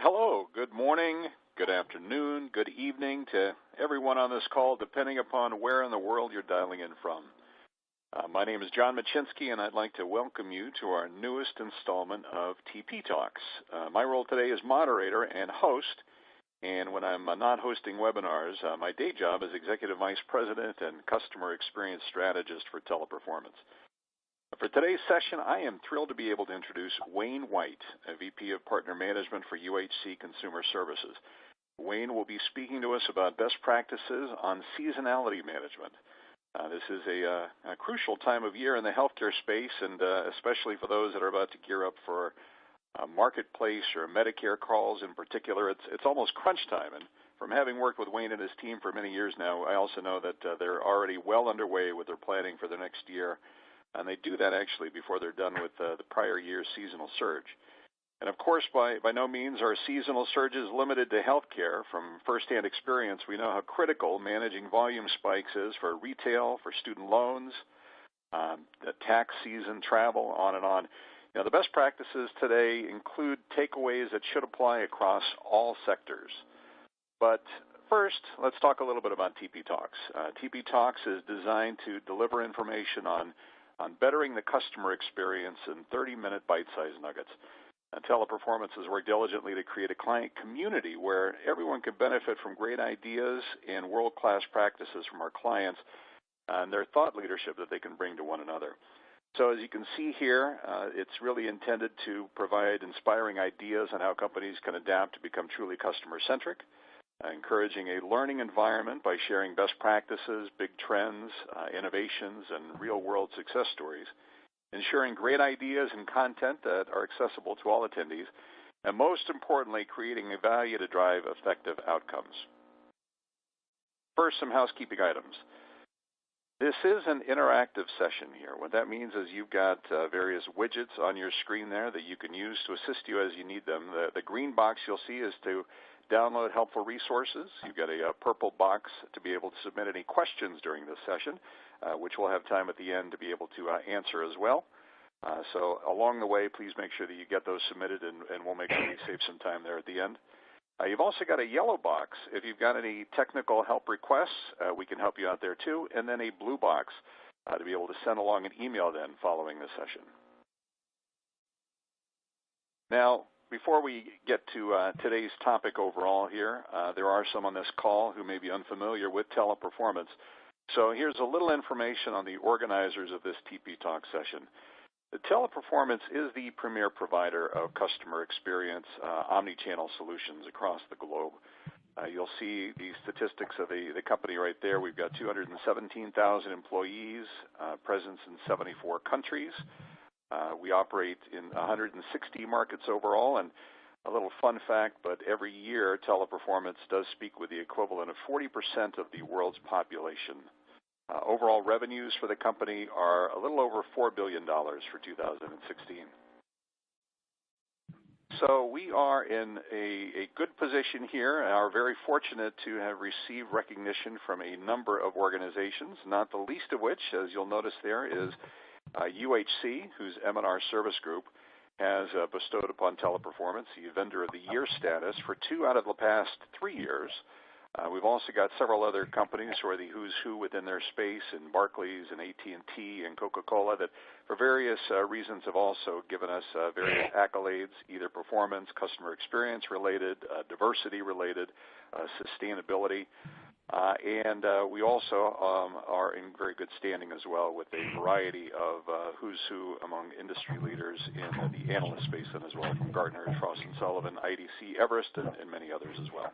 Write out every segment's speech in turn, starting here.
Hello, good morning, good afternoon, good evening to everyone on this call, depending upon where in the world you're dialing in from. My name is John Machinsky, and I'd like to welcome you to our newest installment of TP Talks. My role today is moderator and host, and when I'm not hosting webinars, my day job is Executive Vice President and Customer Experience Strategist for Teleperformance. For today's session, I am thrilled to be able to introduce Wayne White, a VP of Partner Management for UHC Consumer Services. Wayne will be speaking to us about best practices on seasonality management. This is a crucial time of year in the healthcare space, and especially for those that are about to gear up for marketplace or Medicare calls in particular. It's almost crunch time, and from having worked with Wayne and his team for many years now, I also know that they're already well underway with their planning for the next year. And they do that actually before they're done with the prior year's seasonal surge. And of course, by no means are seasonal surges limited to healthcare. From firsthand experience, we know how critical managing volume spikes is for retail, for student loans, the tax season, travel, on and on. Now, the best practices today include takeaways that should apply across all sectors. But first, let's talk a little bit about TP Talks. TP Talks is designed to deliver information on bettering the customer experience in 30-minute bite-sized nuggets. Teleperformance has worked diligently to create a client community where everyone can benefit from great ideas and world-class practices from our clients and their thought leadership that they can bring to one another. So as you can see here, it's really intended to provide inspiring ideas on how companies can adapt to become truly customer-centric, encouraging a learning environment by sharing best practices, big trends, innovations, and real-world success stories, ensuring great ideas and content that are accessible to all attendees, and most importantly, creating a value to drive effective outcomes. First, some housekeeping items. This is an interactive session here. What that means is you've got various widgets on your screen there that you can use to assist you as you need them. The green box you'll see is to download helpful resources. You've got a purple box to be able to submit any questions during this session, which we'll have time at the end to be able to answer as well. So along the way, please make sure that you get those submitted, and we'll make sure we save some time there at the end. You've also got a yellow box. If you've got any technical help requests, we can help you out there too, and then a blue box to be able to send along an email then following the session. Now, before we get to today's topic overall here, there are some on this call who may be unfamiliar with Teleperformance. So here's a little information on the organizers of this TP Talk session. The Teleperformance is the premier provider of customer experience omni-channel solutions across the globe. You'll see the statistics of the company right there. We've got 217,000 employees, presence in 74 countries. We operate in 160 markets overall, and a little fun fact, but every year Teleperformance does speak with the equivalent of 40% of the world's population. Overall revenues for the company are a little over $4 billion for 2016. So we are in a good position here and are very fortunate to have received recognition from a number of organizations, not the least of which, as you'll notice there, is UHC, whose M&R Service Group, has bestowed upon Teleperformance the Vendor of the Year status for 2 out of the past 3 years. We've also got several other companies who are the who's who within their space, in Barclays and AT&T and Coca-Cola, that for various reasons have also given us various accolades, either performance, customer experience related, diversity related, sustainability. And we also are in very good standing as well with a variety of who's who among industry leaders in the analyst space and as well, from Gartner, Frost & Sullivan, IDC, Everest, and many others as well.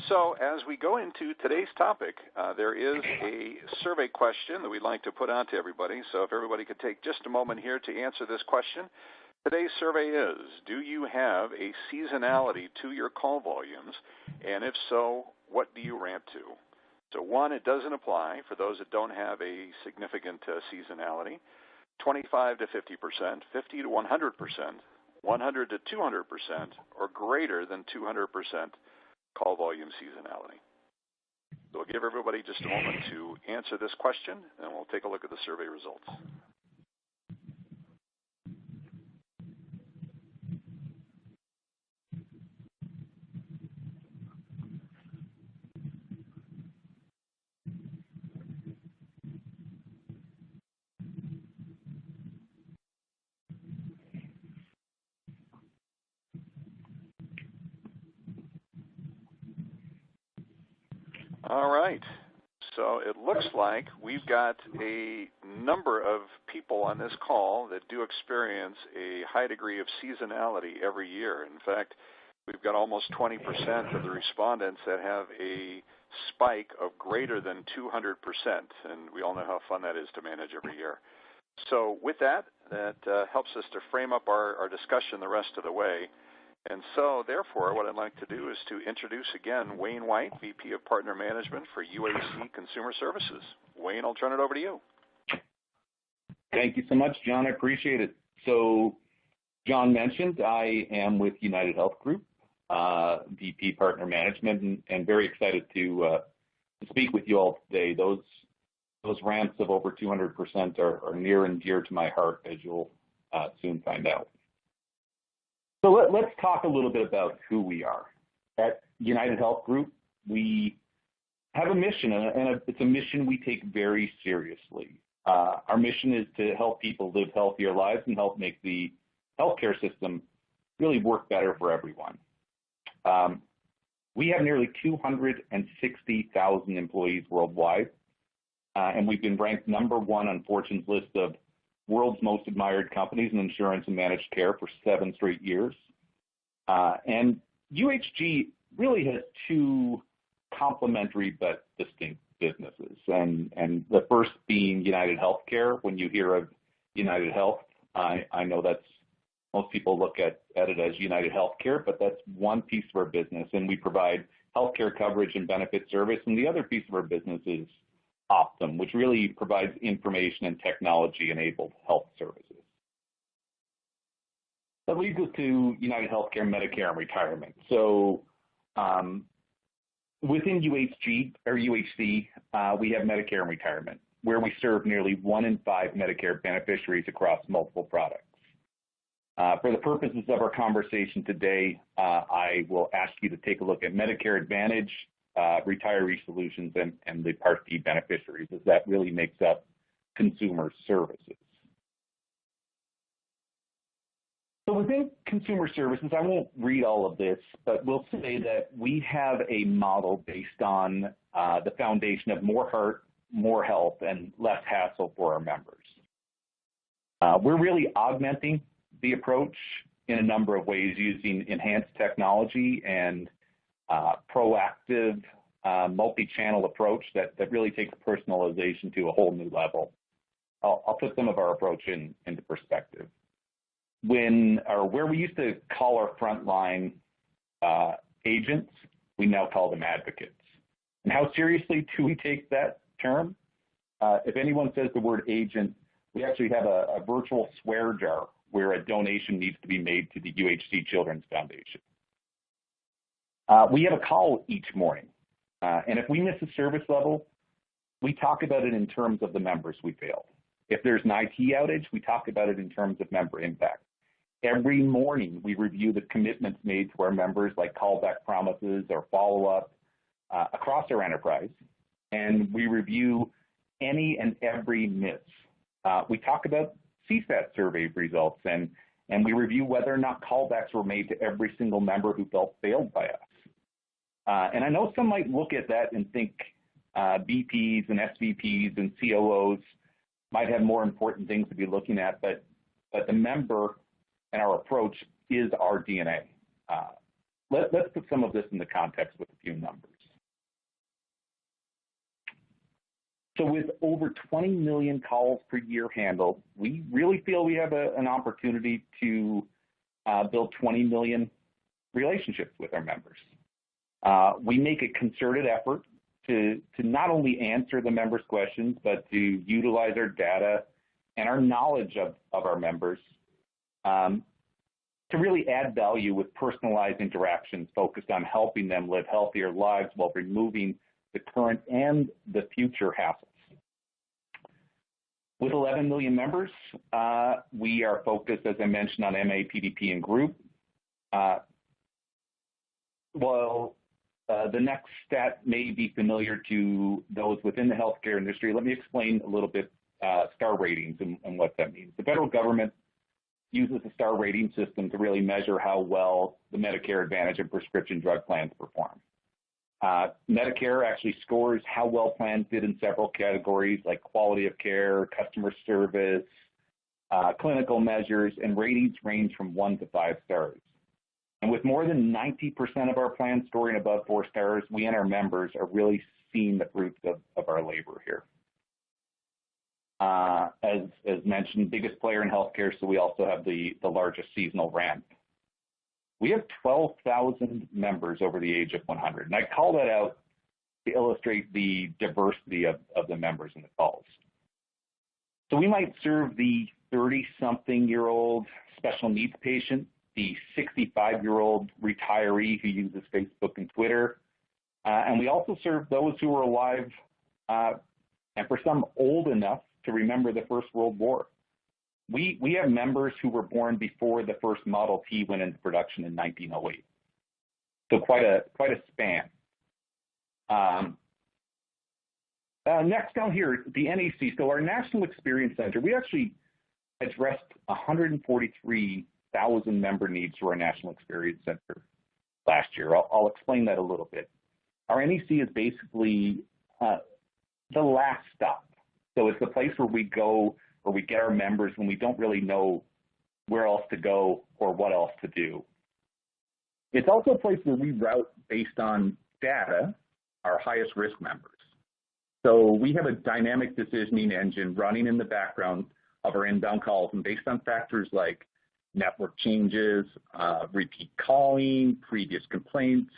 So as we go into today's topic, there is a survey question that we'd like to put out to everybody. So if everybody could take just a moment here to answer this question. Today's survey is, do you have a seasonality to your call volumes? And if so, what do you rant to? So 1, it doesn't apply for those that don't have a significant seasonality. 25 to 50%, 50 to 100%, 100 to 200%, or greater than 200% call volume seasonality. So we'll give everybody just a moment to answer this question, and we'll take a look at the survey results. All right. So it looks like we've got a number of people on this call that do experience a high degree of seasonality every year. In fact, we've got almost 20% of the respondents that have a spike of greater than 200%, and we all know how fun that is to manage every year. So with that helps us to frame up our discussion the rest of the way. And so, therefore, what I'd like to do is to introduce again Wayne White, VP of Partner Management for UAC Consumer Services. Wayne, I'll turn it over to you. Thank you so much, John. I appreciate it. So, John mentioned I am with UnitedHealth Group, VP Partner Management, and very excited to speak with you all today. Those ramps of over 200% are near and dear to my heart, as you'll soon find out. So let's talk a little bit about who we are. At UnitedHealth Group, we have a mission, and it's a mission we take very seriously. Our mission is to help people live healthier lives and help make the healthcare system really work better for everyone. We have nearly 260,000 employees worldwide, and we've been ranked #1 on Fortune's list of world's most admired companies in insurance and managed care for 7 straight years. And UHG really has 2 complementary but distinct businesses. And the first being United Healthcare. When you hear of United Health, I know that's most people look at it as United Healthcare, but that's one piece of our business, and we provide healthcare coverage and benefit service. And the other piece of our business is Optum, which really provides information and technology-enabled health services. That leads us to United Healthcare, Medicare, and Retirement. So within UHC, we have Medicare and Retirement, where we serve nearly 1 in 5 Medicare beneficiaries across multiple products. For the purposes of our conversation today, I will ask you to take a look at Medicare Advantage, retiree solutions, and the Part D beneficiaries, as that really makes up consumer services. So within consumer services, I won't read all of this, but we'll say that we have a model based on the foundation of more heart, more health, and less hassle for our members. We're really augmenting the approach in a number of ways using enhanced technology and proactive multi-channel approach that really takes personalization to a whole new level. I'll put some of our approach into perspective. Where we used to call our frontline agents, we now call them advocates. And how seriously do we take that term? If anyone says the word agent, we actually have a virtual swear jar where a donation needs to be made to the UHC Children's Foundation. We have a call each morning, and if we miss a service level, we talk about it in terms of the members we failed. If there's an IT outage, we talk about it in terms of member impact. Every morning, we review the commitments made to our members, like callback promises or follow-up across our enterprise, and we review any and every miss. We talk about CSAT survey results, and we review whether or not callbacks were made to every single member who felt failed by us. And I know some might look at that and think VPs and SVPs and COOs might have more important things to be looking at, but the member and our approach is our DNA. Let's put some of this into context with a few numbers. So with over 20 million calls per year handled, we really feel we have an opportunity to build 20 million relationships with our members. We make a concerted effort to not only answer the members' questions, but to utilize our data and our knowledge of our members to really add value with personalized interactions focused on helping them live healthier lives while removing the current and the future hassles. With 11 million members, we are focused, as I mentioned, on MA, PDP, and group. The next stat may be familiar to those within the healthcare industry. Let me explain a little bit star ratings and what that means. The federal government uses a star rating system to really measure how well the Medicare Advantage and prescription drug plans perform. Medicare actually scores how well plans did in several categories like quality of care, customer service, clinical measures, and ratings range from 1 to 5 stars. And with more than 90% of our plans scoring above 4 stars, we and our members are really seeing the fruits of our labor here. As mentioned, biggest player in healthcare, so we also have the largest seasonal ramp. We have 12,000 members over the age of 100, and I call that out to illustrate the diversity of the members in the calls. So we might serve the 30-something-year-old special needs patient, the 65-year-old retiree who uses Facebook and Twitter, and we also serve those who are alive and for some old enough to remember the First World War. We have members who were born before the first Model T went into production in 1908. So quite a span. Next down here, the NEC. So our National Experience Center, we actually addressed 143,000 member needs through our National Experience Center last year. I'll explain that a little bit. Our NEC is basically the last stop. So it's the place where we go, where we get our members when we don't really know where else to go or what else to do. It's also a place where we route based on data our highest risk members. So we have a dynamic decisioning engine running in the background of our inbound calls, and based on factors like network changes, repeat calling, previous complaints,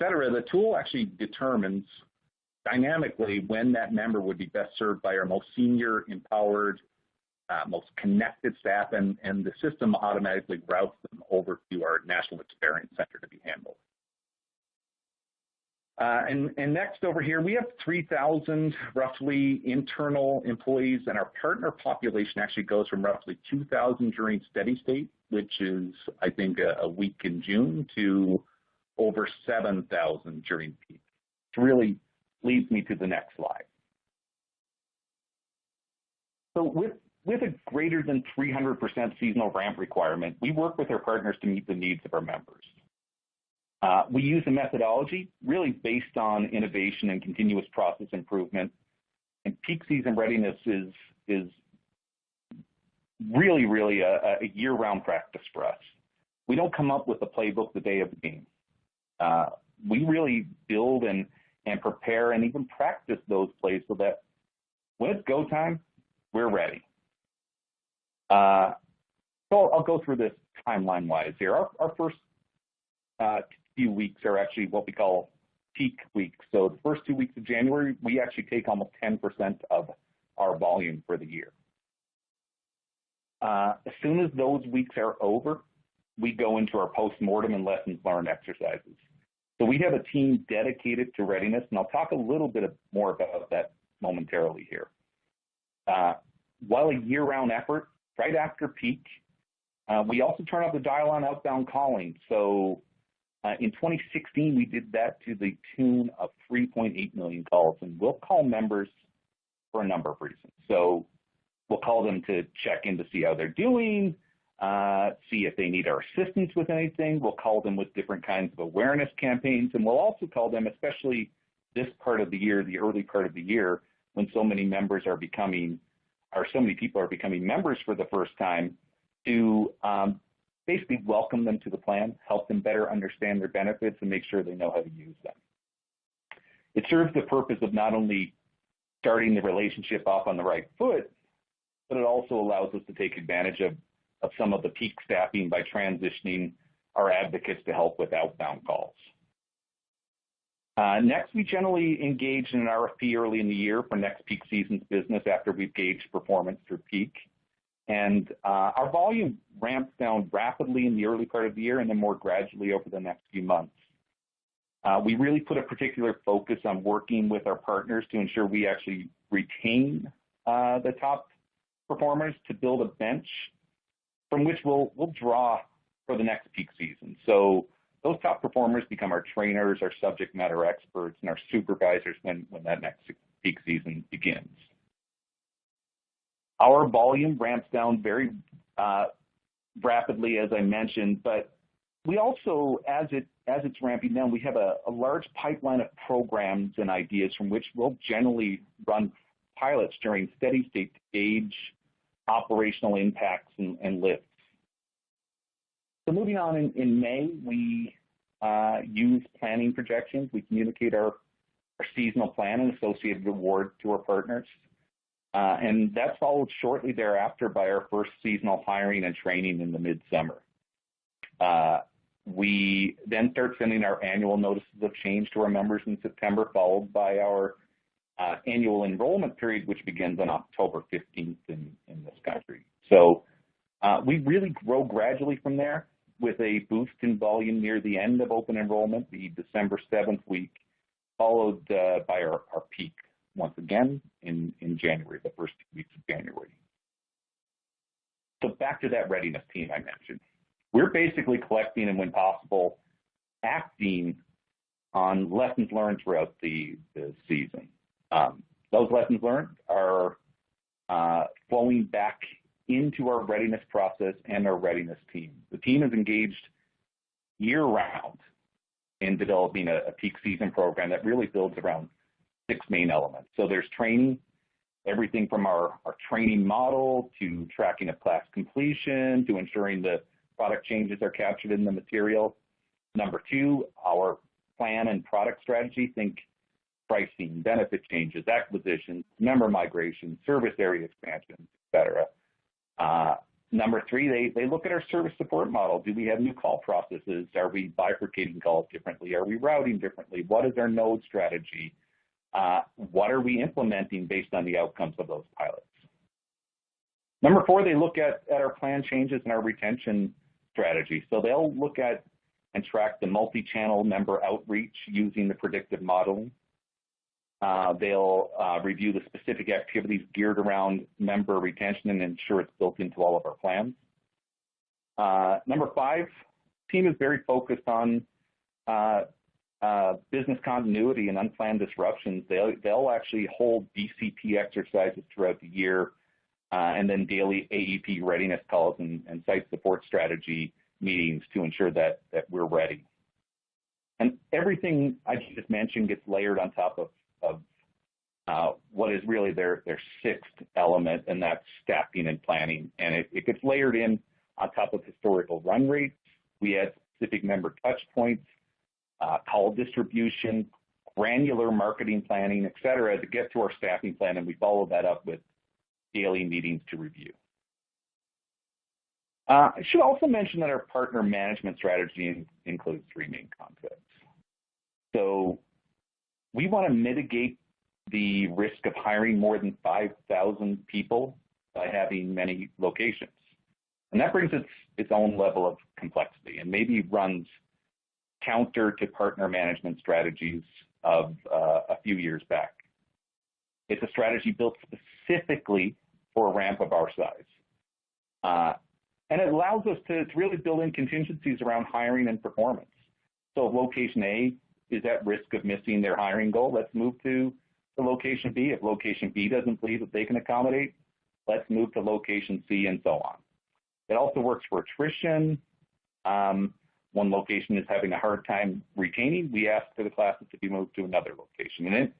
et cetera, the tool actually determines dynamically when that member would be best served by our most senior, empowered, most connected staff, and the system automatically routes them over to our National Experience Center to be handled. And next over here, we have 3,000 roughly internal employees, and our partner population actually goes from roughly 2,000 during steady state, which is, I think, a week in June, to over 7,000 during peak. It really leads me to the next slide. So with a greater than 300% seasonal ramp requirement, we work with our partners to meet the needs of our members. We use a methodology really based on innovation and continuous process improvement. And peak season readiness is really a year-round practice for us. We don't come up with a playbook the day of the game. We really build and prepare and even practice those plays so that when it's go time, we're ready. So I'll go through this timeline-wise here. Our first few weeks are actually what we call peak weeks. So the first 2 weeks of January, we actually take almost 10% of our volume for the year. As soon as those weeks are over, we go into our post-mortem and lessons learned exercises. So we have a team dedicated to readiness, and I'll talk a little bit more about that momentarily here. While a year-round effort, right after peak, we also turn up the dial on outbound calling. So in 2016, we did that to the tune of 3.8 million calls, and we'll call members for a number of reasons. So we'll call them to check in to see how they're doing, see if they need our assistance with anything. We'll call them with different kinds of awareness campaigns, and we'll also call them, especially this part of the year, the early part of the year, when so many members are becoming, or so many people are becoming members for the first time, to basically welcome them to the plan, help them better understand their benefits, and make sure they know how to use them. It serves the purpose of not only starting the relationship off on the right foot, but it also allows us to take advantage of some of the peak staffing by transitioning our advocates to help with outbound calls. Next, we generally engage in an RFP early in the year for next peak season's business after we've gauged performance through peak. And our volume ramps down rapidly in the early part of the year and then more gradually over the next few months. We really put a particular focus on working with our partners to ensure we actually retain the top performers to build a bench from which we'll draw for the next peak season. So those top performers become our trainers, our subject matter experts, and our supervisors when that next peak season begins. Our volume ramps down very rapidly, as I mentioned, but we also, as it's ramping down, we have a large pipeline of programs and ideas from which we'll generally run pilots during steady state to gauge operational impacts and lifts. So moving on, in May, we use planning projections. We communicate our seasonal plan and associated reward to our partners. And that's followed shortly thereafter by our first seasonal hiring and training in the midsummer. We then start sending our annual notices of change to our members in September, followed by our annual enrollment period, which begins on October 15th in this country. So we really grow gradually from there with a boost in volume near the end of open enrollment, the December 7th week, followed by our peak once again in January, the first 2 weeks of January. So back to that readiness team I mentioned. We're basically collecting and, when possible, acting on lessons learned throughout the season. Those lessons learned are flowing back into our readiness process and our readiness team. The team is engaged year-round in developing a peak season program that really builds around 6 main elements. So there's training, everything from our training model to tracking of class completion to ensuring the product changes are captured in the material. Number 2, our plan and product strategy. Think pricing, benefit changes, acquisitions, member migration, service area expansion, et cetera. Number 3, they look at our service support model. Do we have new call processes? Are we bifurcating calls differently? Are we routing differently? What is our node strategy? What are we implementing based on the outcomes of those pilots? Number 4, they look at our plan changes and our retention strategy. So they'll look at and track the multi-channel member outreach using the predictive modeling. They'll review the specific activities geared around member retention and ensure it's built into all of our plans. Number 5, team is very focused on business continuity and unplanned disruptions. They'll actually hold BCP exercises throughout the year and then daily AEP readiness calls and site support strategy meetings to ensure that we're ready. And everything I just mentioned gets layered on top of what is really their 6th element, and that's staffing and planning. And it gets layered in on top of historical run rates. We add specific member touch points, call distribution, granular marketing planning, et cetera, to get to our staffing plan, and we follow that up with daily meetings to review. I should also mention that our partner management strategy includes 3 main concepts. So we want to mitigate the risk of hiring more than 5,000 people by having many locations. And that brings its own level of complexity and maybe runs counter to partner management strategies of a few years back. It's a strategy built specifically for a ramp of our size. And it allows us to really build in contingencies around hiring and performance. So if location A is at risk of missing their hiring goal, let's move to the location B. If location B doesn't believe that they can accommodate, let's move to location C, and so on. It also works for attrition. One location is having a hard time retaining, we ask for the classes to be moved to another location. And it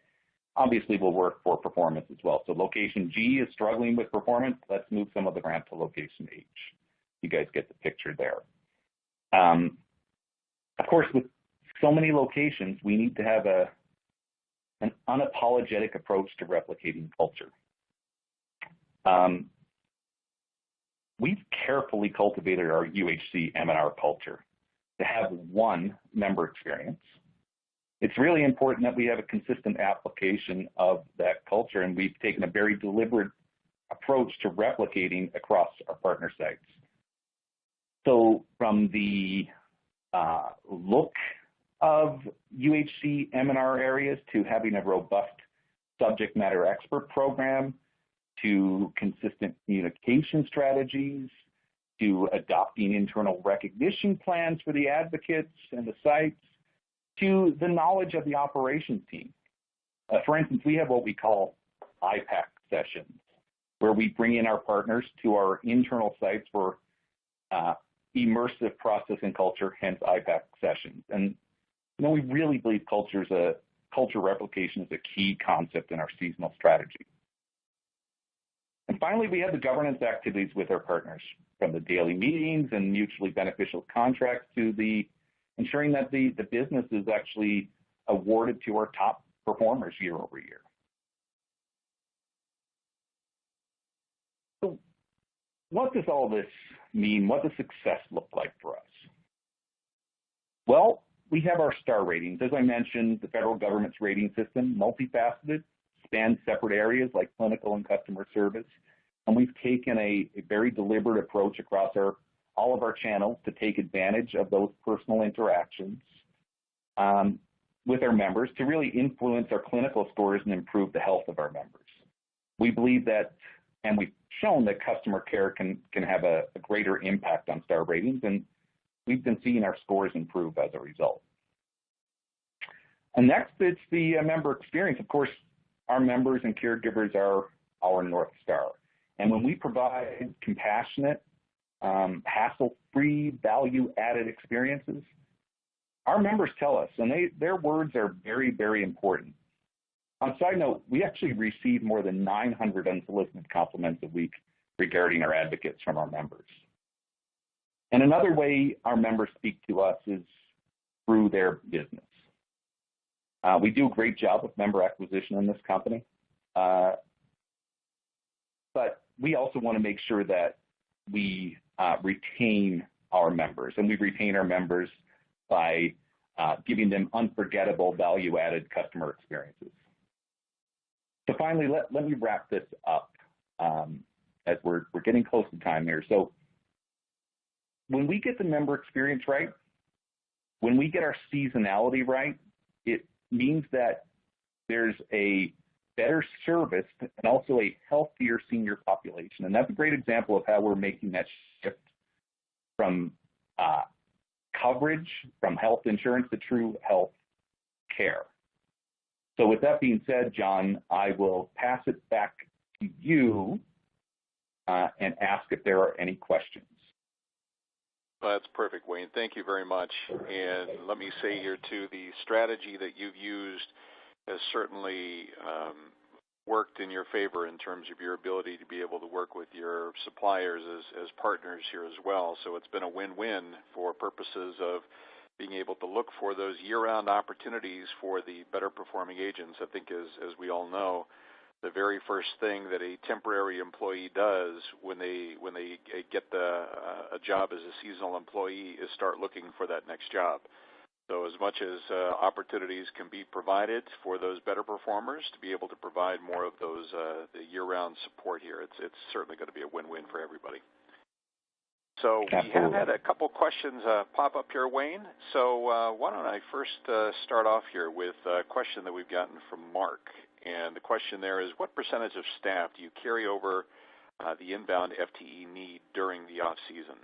obviously will work for performance as well. So location G is struggling with performance, let's move some of the ramp to location H. You guys get the picture there. Of course, with so many locations, we need to have an unapologetic approach to replicating culture. We've carefully cultivated our UHC M&R culture to have one member experience. It's really important that we have a consistent application of that culture, and we've taken a very deliberate approach to replicating across our partner sites. So from the look of UHC M&R areas to having a robust subject matter expert program, to consistent communication strategies, to adopting internal recognition plans for the advocates and the sites, to the knowledge of the operations team. For instance, we have what we call IPAC sessions, where we bring in our partners to our internal sites for immersive process and culture, hence IPAC sessions. And we really believe culture replication is a key concept in our seasonal strategy. And finally, we have the governance activities with our partners, from the daily meetings and mutually beneficial contracts to the ensuring that the business is actually awarded to our top performers year over year. So what does all this mean? What does success look like for us? Well, we have our star ratings. As I mentioned, the federal government's rating system, multifaceted, spans separate areas like clinical and customer service. And we've taken a very deliberate approach across all of our channels to take advantage of those personal interactions with our members to really influence our clinical scores and improve the health of our members. We believe that, and we've shown that customer care can have a greater impact on star ratings, and we've been seeing our scores improve as a result. And next, it's the member experience. Of course, our members and caregivers are our North Star. And when we provide compassionate, hassle-free, value-added experiences, our members tell us, and their words are very, very important. On a side note, we actually receive more than 900 unsolicited compliments a week regarding our advocates from our members. And another way our members speak to us is through their business. We do a great job of member acquisition in this company, but we also want to make sure that we retain our members, and we retain our members by giving them unforgettable value-added customer experiences. So finally, let me wrap this up as we're getting close to time here. So when we get the member experience right, when we get our seasonality right, it means that there's a better service and also a healthier senior population. And that's a great example of how we're making that shift from coverage, from health insurance to true health care. So with that being said, John, I will pass it back to you and ask if there are any questions. Well, that's perfect, Wayne. Thank you very much. And let me say here, too, the strategy that you've used has certainly worked in your favor in terms of your ability to be able to work with your suppliers as partners here as well. So it's been a win-win for purposes of being able to look for those year-round opportunities for the better performing agents. I think as we all know, the very first thing that a temporary employee does when they get a job as a seasonal employee is start looking for that next job. So as much as opportunities can be provided for those better performers to be able to provide more of those the year-round support here, it's certainly going to be a win-win for everybody. So we have had a couple questions pop up here, Wayne. So why don't I first start off here with a question that we've gotten from Mark. And the question there is, what percentage of staff do you carry over the inbound FTE need during the off-season?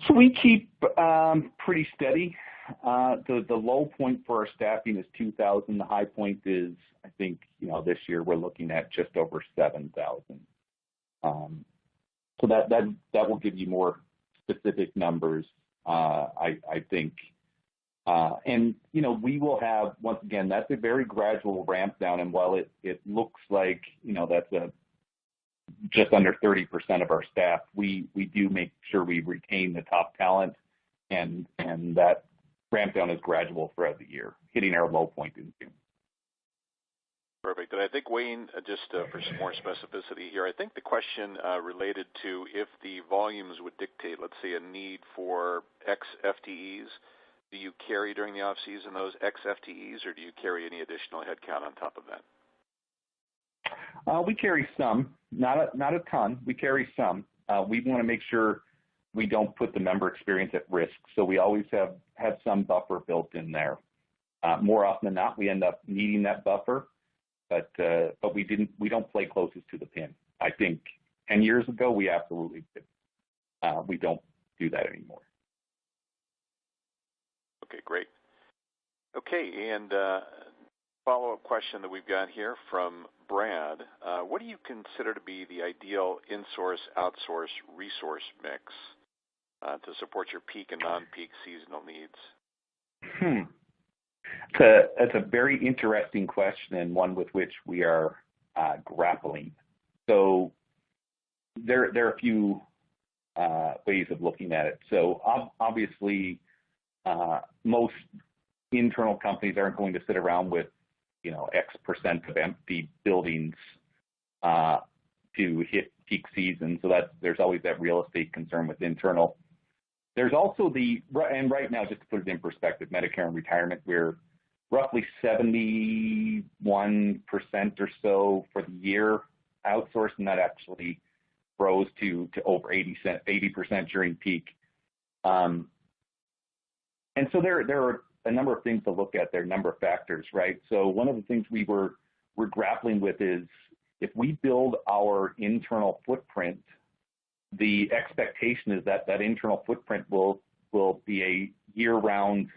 So we keep pretty steady. The low point for our staffing is 2,000. The high point is, I think, this year we're looking at just over 7,000. So that will give you more specific numbers, I think. And, we will have, once again, that's a very gradual ramp down. And while it looks like, that's just under 30% of our staff, we do make sure we retain the top talent, and that ramp down is gradual throughout the year, hitting our low point in June. Perfect. And I think, Wayne, just for some more specificity here, I think the question related to if the volumes would dictate, let's say, a need for X FTEs, do you carry during the off-season those X FTEs, or do you carry any additional headcount on top of that? We carry some, not a ton. We carry some. We want to make sure we don't put the member experience at risk, so we always have some buffer built in there. More often than not, we end up needing that buffer, but we don't play closest to the pin. I think 10 years ago we absolutely did. We don't do that anymore. Okay, great. Okay, and follow-up question that we've got here from Brad, what do you consider to be the ideal in-source-outsource resource mix to support your peak and non-peak seasonal needs? That's a very interesting question and one with which we are grappling. So there are a few ways of looking at it. So obviously, most internal companies aren't going to sit around with X percent of empty buildings to hit peak season. So there's always that real estate concern with internal. There's also and right now, just to put it in perspective, Medicare and retirement, we're roughly 71% or so for the year outsourced, and that actually grows to over 80% during peak. And so there are a number of things to look at there, a number of factors, right? So one of the things we're grappling with is if we build our internal footprint, the expectation is that internal footprint will be a year-round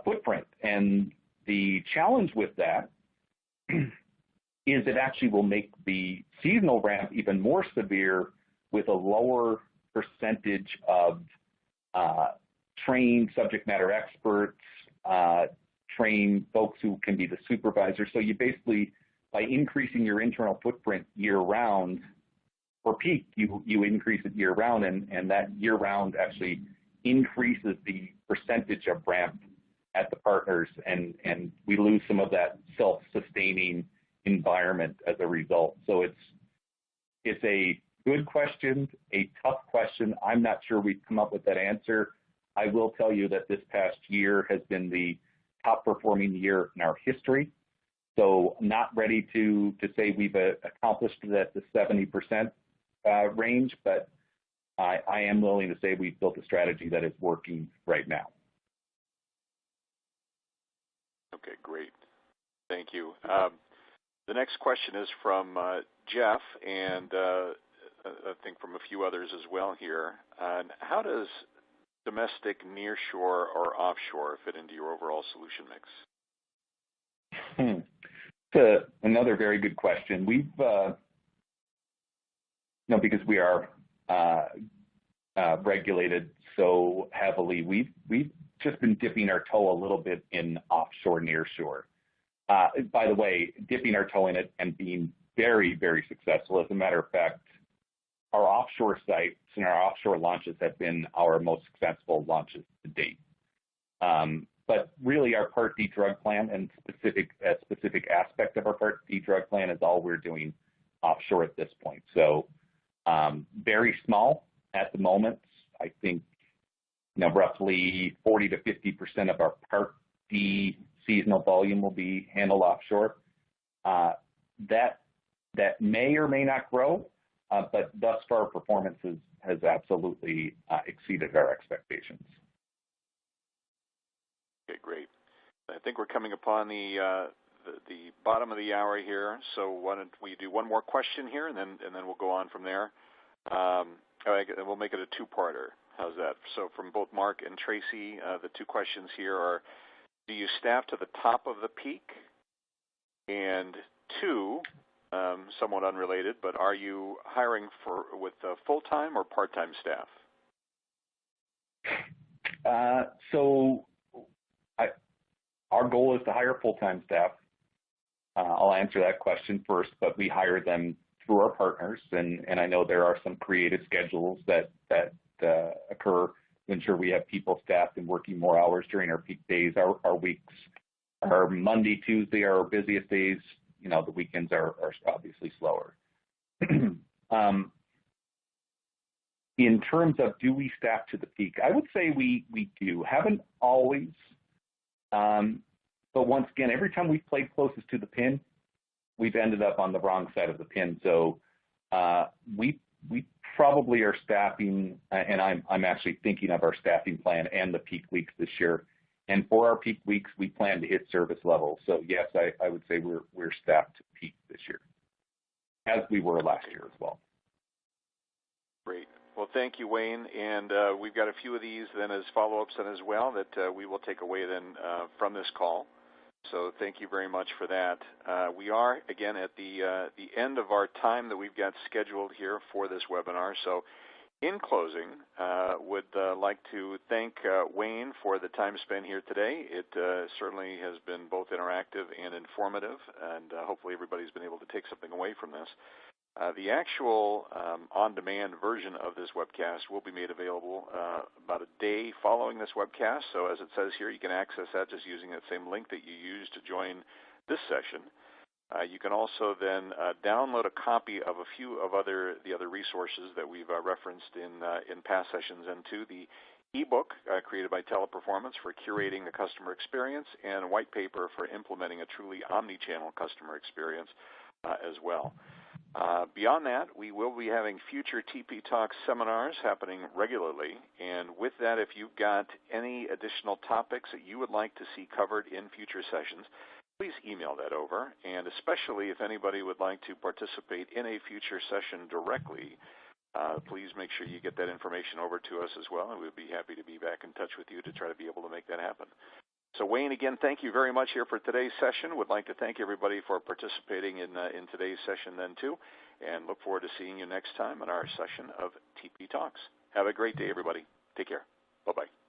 footprint. And the challenge with that is it actually will make the seasonal ramp even more severe with a lower percentage of trained subject matter experts, trained folks who can be the supervisors. So you basically, by increasing your internal footprint year-round, for peak, you increase it year-round, and that year-round actually increases the percentage of ramp at the partners, and we lose some of that self-sustaining environment as a result. So it's a good question, a tough question. I'm not sure we've come up with that answer. I will tell you that this past year has been the top performing year in our history. So not ready to say we've accomplished it at the 70% range, but I am willing to say we've built a strategy that is working right now. Okay, great. Thank you. The next question is from Jeff, and I think from a few others as well here. How does domestic nearshore or offshore fit into your overall solution mix? It's another very good question. We've, because we are regulated so heavily, we've just been dipping our toe a little bit in offshore nearshore. By the way, dipping our toe in it and being very, very successful. As a matter of fact, our offshore sites and our offshore launches have been our most successful launches to date. But really, our Part D drug plan and a specific aspect of our Part D drug plan is all we're doing offshore at this point. So very small at the moment. I think roughly 40 to 50% of our Part D seasonal volume will be handled offshore. That may or may not grow, but thus far performance has absolutely exceeded our expectations. Okay, great. I think we're coming upon the bottom of the hour here, so why don't we do one more question here, and then we'll go on from there. We'll make it a two-parter. How's that? So from both Mark and Tracy, the two questions here are: do you staff to the top of the peak? And two, somewhat unrelated, but are you hiring with full-time or part-time staff? So our goal is to hire full-time staff. I'll answer that question first, but we hire them through our partners, and I know there are some creative schedules that occur to ensure we have people staffed and working more hours during our peak days. Our weeks are Monday, Tuesday are our busiest days. The weekends are obviously slower. In terms of do we staff to the peak, I would say we do. Haven't always, but once again, every time we've played closest to the pin, we've ended up on the wrong side of the pin. So we probably are staffing, and I'm actually thinking of our staffing plan and the peak weeks this year. And for our peak weeks, we plan to hit service levels. So yes, I would say we're staffed to peak this year, as we were last year as well. Great. Well, thank you, Wayne. And we've got a few of these then as follow-ups then as well that we will take away then from this call. So thank you very much for that. We are, again, at the end of our time that we've got scheduled here for this webinar. So in closing, would like to thank Wayne for the time spent here today. It certainly has been both interactive and informative, and hopefully everybody's been able to take something away from this. The actual on-demand version of this webcast will be made available about a day following this webcast. So as it says here, you can access that just using that same link that you used to join this session. You can also then download a copy of a few of the other resources that we've referenced in past sessions, and to the ebook created by Teleperformance for curating the customer experience, and a white paper for implementing a truly omni-channel customer experience as well. Beyond that, we will be having future TP Talks seminars happening regularly, and with that, if you've got any additional topics that you would like to see covered in future sessions, please email that over, and especially if anybody would like to participate in a future session directly, please make sure you get that information over to us as well, and we'd be happy to be back in touch with you to try to be able to make that happen. So Wayne, again, thank you very much here for today's session. Would like to thank everybody for participating in today's session then too, and look forward to seeing you next time on our session of TP Talks. Have a great day, everybody. Take care. Bye-bye.